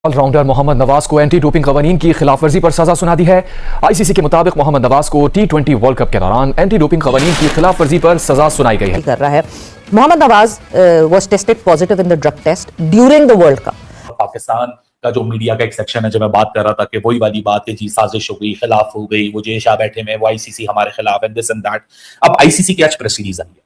Allrounder Mohammad Nawaz को anti doping कवानीन की खिलाफ वर्जी पर सजा सुना दी है। आईसीसी के मुताबिक मोहम्मद नवाज को T20 वर्ल्ड कप के दौरान एंटी डोपिंग कवानीन की खिलाफ वर्जी पर सजा सुनाई गई है। कर रहा है Mohammad Nawaz was tested positive in the drug test during the world cup. Pakistan का जो मीडिया का एक सेक्शन है, जब मैं बात कर रहा था कि वही वाली बात है जी, साजिश हो गई, खिलाफ हो गई, वो जे शाह बैठे में, वो आईसीसी हमारे खिलाफ है, दिस एंड दैट। अब आईसीसी की आज प्रेस रिलीज आई है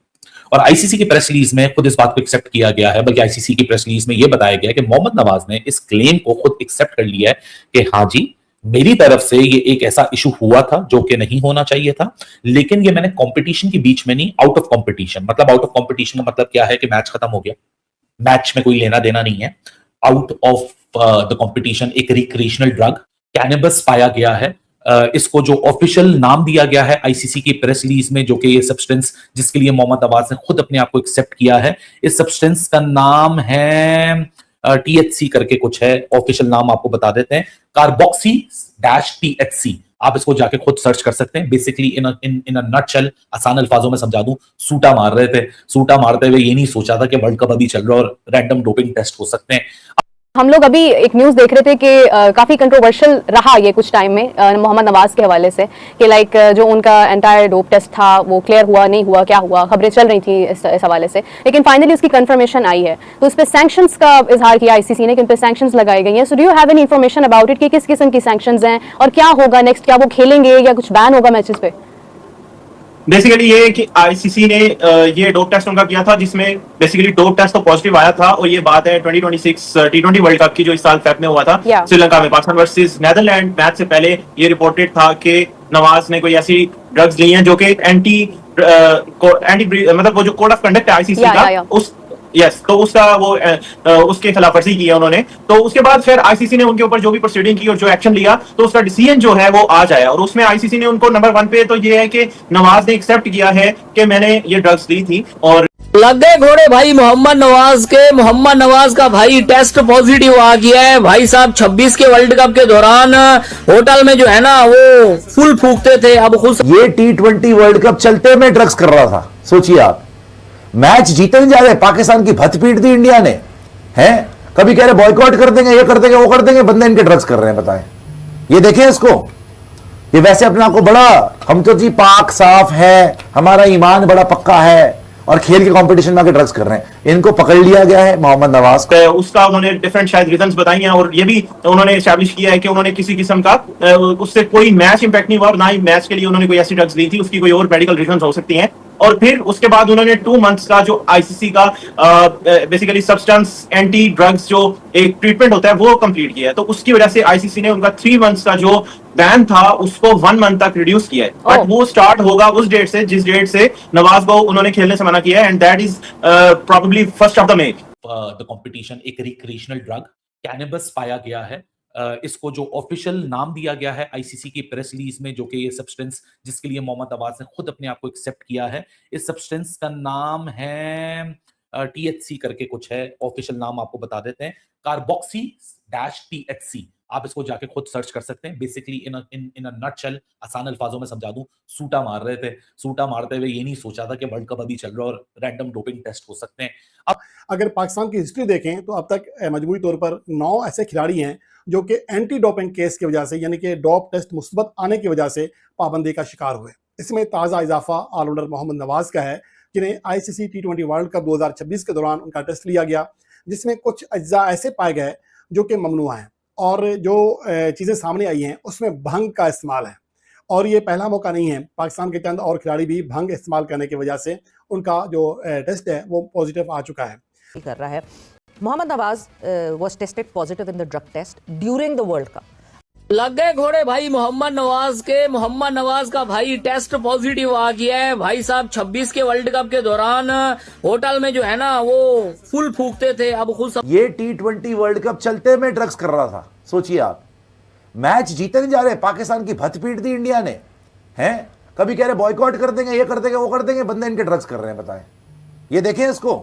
और आईसीसी की प्रेस रिलीज में खुद इस बात को एक्सेप्ट किया गया है, बल्कि आईसीसी की प्रेस रिलीज में यह बताया गया है कि मोहम्मद नवाज ने इस क्लेम को खुद एक्सेप्ट कर लिया है कि हाँ जी, मेरी तरफ से ये एक ऐसा इशू हुआ था जो कि नहीं होना चाहिए था, लेकिन ये मैंने कंपटीशन के बीच में नहीं, आउट ऑफ कंपटीशन। मतलब आउट ऑफ कंपटीशन का मतलब क्या है कि मैच खत्म हो गया, मैच में कोई लेना देना नहीं है, आउट ऑफ द कंपटीशन एक रिक्रिएशनल ड्रग कैनबिस पाया गया है। इसको जो ऑफिशियल नाम दिया गया है आईसीसी की प्रेस रिलीज में, जो कि ये सब्सटेंस जिसके लिए मोहम्मद नवाज ने खुद अपने आप को एक्सेप्ट किया है, इस सब्सटेंस का नाम है THC करके कुछ है, ऑफिशियल नाम आपको बता देते हैं, कार्बोक्सी -THC। आप इसको जाके खुद सर्च कर सकते हैं। बेसिकली इन अ नटशेल, आसान अल्फाजों में समझा दूं, सूटा मार रहे थे। सूटा मारते हुए ये नहीं सोचा था कि वर्ल्ड कप अभी चल रहा है और रैंडम डोपिंग टेस्ट हो सकते हैं। हम लोग अभी एक न्यूज़ देख रहे थे कि काफ़ी कंट्रोवर्शियल रहा ये कुछ टाइम में मोहम्मद नवाज के हवाले से कि लाइक जो उनका एंटायर डोप टेस्ट था वो क्लियर हुआ नहीं हुआ, क्या हुआ, खबरें चल रही थी इस हवाले से, लेकिन फाइनली उसकी कंफर्मेशन आई है। तो उस पर सैंक्शंस का इजहार किया आईसीसी ने कि उन पर सैंक्शंस लगाई गई हैं। So do you have any information about it कि किस किस्म की सैंक्शंस हैं और क्या होगा नेक्स्ट? क्या वो खेलेंगे या कुछ बैन होगा मैचेस पे? बेसिकली ये है कि आईसीसी ने ये डोप टेस्ट उनका किया था, जिसमें बेसिकली डोप टेस्ट तो पॉजिटिव आया था, और ये बात है 2026 T20 वर्ल्ड कप की, जो इस साल फेब में हुआ था श्रीलंका में, पाकिस्तान वर्सेस नेदरलैंड मैच से पहले ये रिपोर्टेड था कि नवाज ने कोई ऐसी ड्रग्स ली हैं जो कि एंटी मतलब वो जो कोड ऑफ कंडक्ट है आईसीसी का, उस तो उसका वो उसके खिलाफ वर्जी की है उन्होंने। तो उसके बाद फिर आईसीसी ने उनके ऊपर जो भी प्रोसीडिंग की और जो एक्शन लिया, तो उसका डिसीजन जो है वो आज आया, और उसमें आईसीसी ने उनको नंबर 1 पे तो ये है कि नवाज ने एक्सेप्ट किया है कि मैंने ये ड्रग्स ली थी। और लग गए घोड़े भाई मोहम्मद नवाज के। मोहम्मद नवाज का भाई टेस्ट पॉजिटिव आ गया है। भाई साहब 26 के वर्ल्ड कप के दौरान होटल में जो है ना वो फुल फूकते थे। अब खुद ये T20 वर्ल्ड कप चलते में ड्रग्स कर रहा था। सोचिए आप, मैच जीते नहीं जा रहे, पाकिस्तान की भत पीट दी इंडिया ने, हैं? कभी कह रहे बॉयकॉट कर देंगे, ये कर देंगे, वो कर देंगे, बंदे इनके ड्रग्स कर रहे हैं। बताएं, ये देखें इसको, ये वैसे अपने आप को बड़ा, हम तो जी पाक साफ है, हमारा ईमान बड़ा पक्का है, और खेल के कंपटीशन में आके ड्रग्स कर रहे हैं। इनको पकड़ लिया गया है मोहम्मद नवाज को। उसका उन्होंने डिफरेंट शायद रीजंस बताई हैं, और ये भी उन्होंने एस्टैब्लिश किया है कि उन्होंने किसी किस्म का उससे कोई मैच इंपैक्ट नहीं हुआ, ना ही मैच के लिए उन्होंने कोई ऐसी ड्रग्स ली थी, उसकी कोई और मेडिकल रीजंस हो सकती हैं। और फिर उसके बाद उन्होंने 2 मंथ्स का जो आईसीसी का बेसिकली सब्सटेंस एंटी ड्रग्स जो एक ट्रीटमेंट होता है वो कंप्लीट किया है। तो उसकी वजह से आईसीसी ने उनका 3 मंथ्स का जो बैन था उसको 1 मंथ तक रिड्यूस किया है। बट वो स्टार्ट होगा उस डेट से जिस डेट से नवाज को उन्होंने खेलने से मना किया है, and that is probably 1 May। The competition एक रिक्रिएशनल ड्रग कैनबिस पाया गया है। इसको जो ऑफिशियल नाम दिया गया है आईसीसी की प्रेस रिलीज में, जो कि ये सब्सटेंस जिसके लिए मोहम्मद नवाज ने खुद अपने आप को एक्सेप्ट किया है, इस सब्सटेंस का नाम है THC करके कुछ है, ऑफिशियल नाम आपको बता देते हैं, कार्बोक्सी -THC। आप इसको जाके खुद सर्च कर सकते हैं। बेसिकली इन अ नटशेल, आसान अल्फाजों में समझा दूं, सूटा मार रहे थे। सूटा मारते हुए ये नहीं सोचा था कि वर्ल्ड कप अभी चल रहा है और रैंडम डोपिंग टेस्ट हो सकते हैं। अब अगर पाकिस्तान की हिस्ट्री देखें तो अब तक मजमूई तौर पर 9 ऐसे खिलाड़ी हैं जो कि एंटी डोपिंग केस की वजह से, यानी कि डोप टेस्ट मुस्बत आने की वजह से पाबंदी का शिकार हुए। इसमें ताज़ा इजाफा ऑलराउंडर मोहम्मद नवाज का है, जिन्हें आईसीसी T20 वर्ल्ड कप 2026 के दौरान उनका टेस्ट लिया गया, जिसमें कुछ अज्जा ऐसे पाए गए जो कि ममनुआ हैं, और जो चीज़ें सामने आई हैं उसमें भंग का इस्तेमाल है। और ये पहला मौका नहीं है, पाकिस्तान के चंद और खिलाड़ी भी भंग इस्तेमाल करने की वजह से उनका जो टेस्ट है वो पॉजिटिव आ चुका है। कर रहा है Mohammad Nawaz was tested positive in the drug test during the world cup. लग गए घोड़े भाई मोहम्मद नवाज के। मोहम्मद नवाज का भाई टेस्ट पॉजिटिव आ गया है। भाई साहब 26 के वर्ल्ड कप के दौरान होटल में जो है ना वो फुल फूकते थे। अब खुद ये T20 वर्ल्ड कप चलते में ड्रग्स कर रहा था। सोचिए आप, मैच जीते नहीं जा रहे, पाकिस्तान की भत पीट दी इंडिया ने, हैं? कभी कह रहे बॉयकॉट कर देंगे, ये कर देंगे, वो कर देंगे, बंदे इनके ड्रग्स कर रहे हैं। बताएं, ये देखें इसको,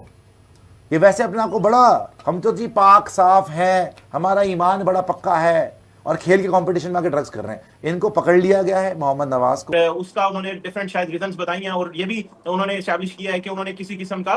ये वैसे अपने आप को बड़ा, हम तो जी पाक साफ है, हमारा ईमान बड़ा पक्का है, और खेल के कंपटीशन में आके ड्रग्स कर रहे हैं। इनको पकड़ लिया गया है मोहम्मद नवाज को। उसका उन्होंने डिफरेंट शायद रीजंस बताई हैं, और ये भी उन्होंने एस्टैब्लिश किया है कि उन्होंने किसी किस्म का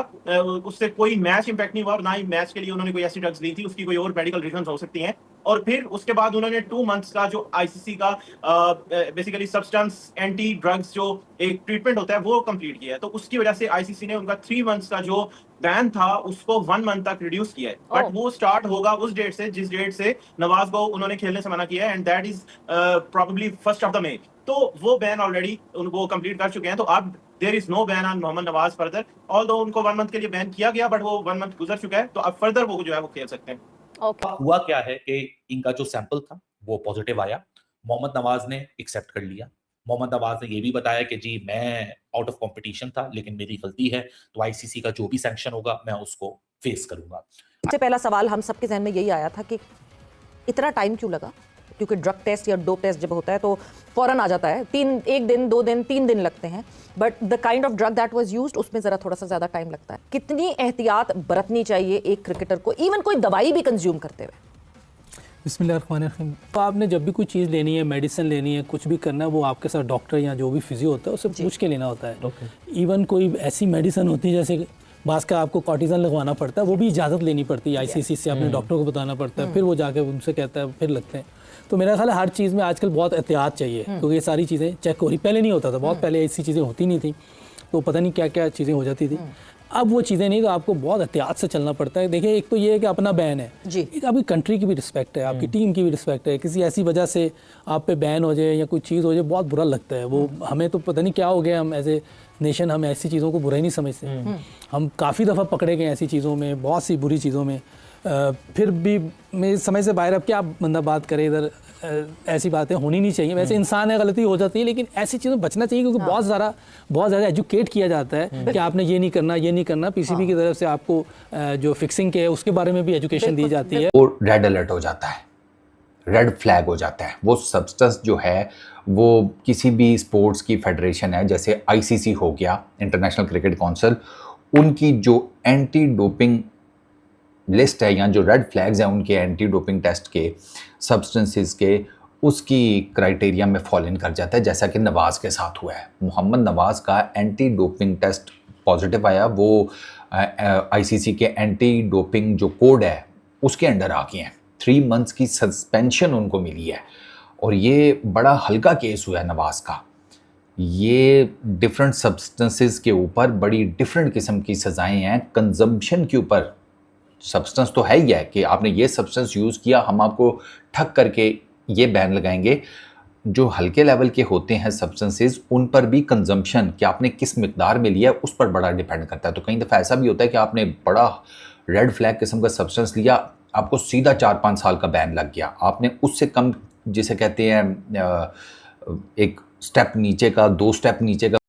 उससे कोई मैच इंपैक्ट नहीं हुआ, और ना ही मैच के लिए उन्होंने कोई ऐसी ड्रग्स ली थी, उसकी कोई और मेडिकल रीजंस हो सकती हैं। और फिर उसके बाद उन्होंने 2 मंथ्स का जो आईसीसी का बेसिकली सब्सटेंस एंटी ड्रग्स जो एक ट्रीटमेंट होता है वो कंप्लीट किया है। तो उसकी वजह से आईसीसी ने उनका 3 मंथ्स का जो बैन था उसको 1 मंथ तक रिड्यूस किया है। बट वो स्टार्ट होगा उस डेट से जिस डेट से नवाज को उन्होंने खेलने से मना किया है, and that is probably 1 May। तो वो बैन ऑलरेडी वो कंप्लीट कर चुके हैं। तो अब there is no ban on Mohammad Nawaz further, although उनको 1 मंथ के लिए बैन किया गया, बट वो 1 मंथ गुजर चुका है। तो अब फर्दर वो जो है वो खेल सकते हैं। हुआ क्या है कि इनका जो सैंपल था वो पॉजिटिव आया, मोहम्मद नवाज ने एक्सेप्ट कर लिया। मोहम्मद नवाज ने ये भी बताया कि जी मैं आउट ऑफ कंपटीशन था लेकिन मेरी गलती है, तो आईसीसी का जो भी सैंक्शन होगा मैं उसको फेस करूंगा। सबसे पहला सवाल हम सबके जहन में यही आया था कि इतना टाइम क्यों लगा, क्योंकि ड्रग टेस्ट या डोप टेस्ट जब होता है तो फौरन आ जाता है, 1 दिन 2 दिन 3 दिन लगते हैं, but the kind of drug that was used उसमें जरा थोड़ा सा ज्यादा टाइम लगता है। कितनी एहतियात बरतनी चाहिए एक क्रिकेटर को, इवन कोई दवाई भी कंज्यूम करते हुए? बिस्मिल्लाहिर्रहमानिर्रहीम। तो आपने जब भी कोई चीज़ लेनी है, मेडिसिन लेनी है, कुछ भी करना है, वो आपके साथ डॉक्टर या जो भी फिजियो होता है उससे पूछ के लेना होता है। इवन कोई ऐसी मेडिसिन होती है जैसे बास का आपको कॉर्टिजन लगवाना पड़ता है, वो भी इजाज़त लेनी पड़ती है आईसीसी से, अपने डॉक्टर को बताना पड़ता है, फिर वो जाके उनसे कहता है, फिर लगते हैं। तो मेरा ख्याल है हर चीज़ में आजकल बहुत एहतियात चाहिए, क्योंकि ये सारी चीज़ें चेक हो रही, पहले नहीं होता था, बहुत पहले ऐसी चीज़ें होती नहीं थी, तो पता नहीं क्या क्या चीज़ें हो जाती थी। अब वो चीज़ें नहीं, तो आपको बहुत एहतियात से चलना पड़ता है। देखिए, एक तो ये है कि अपना बैन है जी, एक आपकी कंट्री की भी रिस्पेक्ट है, आपकी टीम की भी रिस्पेक्ट है। किसी ऐसी वजह से आप पे बैन हो जाए या कोई चीज़ हो जाए, बहुत बुरा लगता है। वो हमें तो पता नहीं क्या हो गया, हम एज ए नेशन हम ऐसी चीज़ों को बुरा ही नहीं समझते। हम काफ़ी दफ़ा पकड़े गए ऐसी चीज़ों में, बहुत सी बुरी चीज़ों में, फिर भी मेरे समझ से बाहर। अब क्या बंदा बात करे इधर, ऐसी बातें होनी नहीं चाहिए। वैसे इंसान है, गलती हो जाती है, लेकिन ऐसी चीज़ों में बचना चाहिए, क्योंकि बहुत ज़्यादा एजुकेट किया जाता है कि आपने ये नहीं करना, ये नहीं करना। पीसीबी की तरफ से आपको जो फिक्सिंग के है उसके बारे में भी एजुकेशन दी जाती है। वो रेड अलर्ट हो जाता है, रेड फ्लैग हो जाता है। वो सब्सटेंस जो है वो किसी भी स्पोर्ट्स की फेडरेशन है, जैसे आईसीसी हो गया, इंटरनेशनल क्रिकेट काउंसिल, उनकी जो एंटी डोपिंग लिस्ट है या जो रेड फ्लैग्स हैं उनके एंटी डोपिंग टेस्ट के सब्सटेंसेस के, उसकी क्राइटेरिया में फॉल इन कर जाता है, जैसा कि नवाज के साथ हुआ है। मोहम्मद नवाज का एंटी डोपिंग टेस्ट पॉजिटिव आया, वो आईसीसी के एंटी डोपिंग जो कोड है उसके अंडर आ गए हैं। 3 मंथ्स की सस्पेंशन उनको मिली है, और ये बड़ा हल्का केस हुआ है नवाज का। ये डिफरेंट सब्सटेंसेस के ऊपर बड़ी डिफरेंट किस्म की सज़ाएं हैं। कंजम्पशन के ऊपर सब्सटेंस तो है ही है कि आपने ये सब्सटेंस यूज़ किया, हम आपको ठग करके ये बैन लगाएंगे। जो हल्के लेवल के होते हैं सब्सटेंसेस, उन पर भी कंजम्पशन कि आपने किस मिकदार में लिया उस पर बड़ा डिपेंड करता है। तो कई दफ़ा ऐसा भी होता है कि आपने बड़ा रेड फ्लैग किस्म का सब्सटेंस लिया, आपको सीधा 4-5 साल का बैन लग गया। आपने उससे कम, जिसे कहते हैं एक स्टेप नीचे का, 2 स्टेप नीचे का